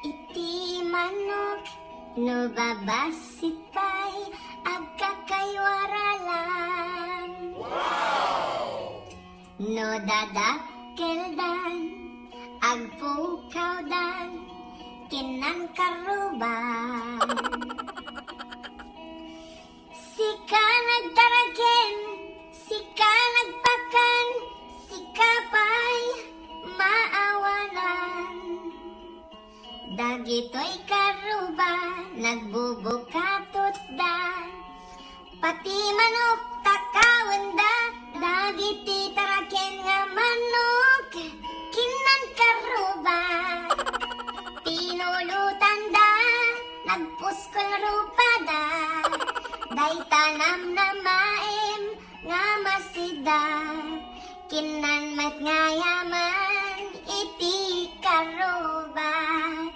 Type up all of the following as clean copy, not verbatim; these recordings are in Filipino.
iti manok no babasipay agkakaywaralan. No dadakkeldan agpukawdan kinan karuban. Sika nagdaragen, sika nagpakan, sika pa'y maawalan. Dagito'y karuban, nagbubukatot da, pati manok takawan da. Dagiti taraken nga manok, kinan karuban. Pinulutan da, nagpuskol rupada, day tanam na maem nga masida, kinan mat nga yaman iti karuban.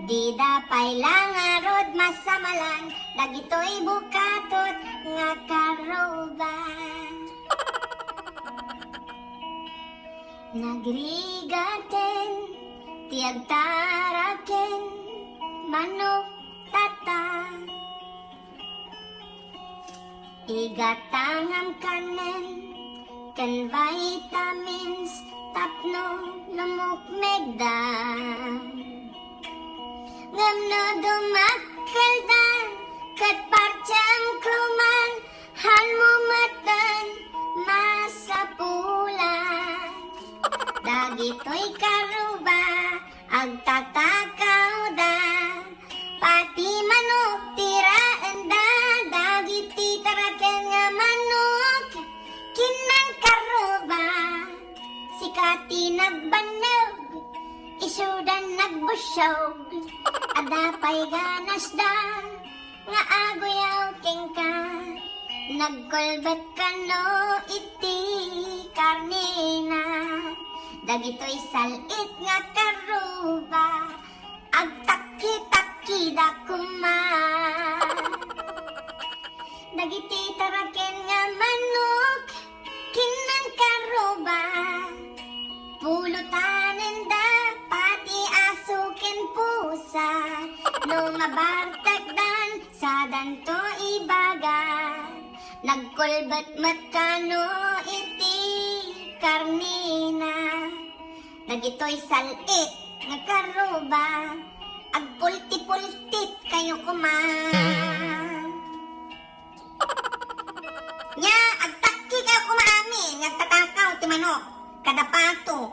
Di dapay lang arod masamalan, dagito'y bukatot nga karuban. Nagrigaten, tiag taraken, manok tata. Igatangam kanen, kan vitamins, tapno lumukmegda. Ngamno dumakkaldan, kat partyang kuman, han mo matan, masapulan. Dagito'y karuba, agtatakaw da, pati manok tiraan da. Dagiti taraken nga manok, kinan karuba. Sikati nagbanog, isudan nagbusyog, adapay ganas da, nga agoyaw kengka. Nagkolbat ka no iti karnina, dagito'y salit nga karuba, agtaki-taki da kuma. Dagiti taraken nga manok, kinan karuba, pulutanen da, pati asuken pusa. No mabartakdan, sa danto ibaga, nagkulbat matkano iti karnina. Dagito'y salit nga karuba, agpulti-pultit kayo kuman. Nya, agtakki kayo kumami, nagtatakaw ti manok, kada pato.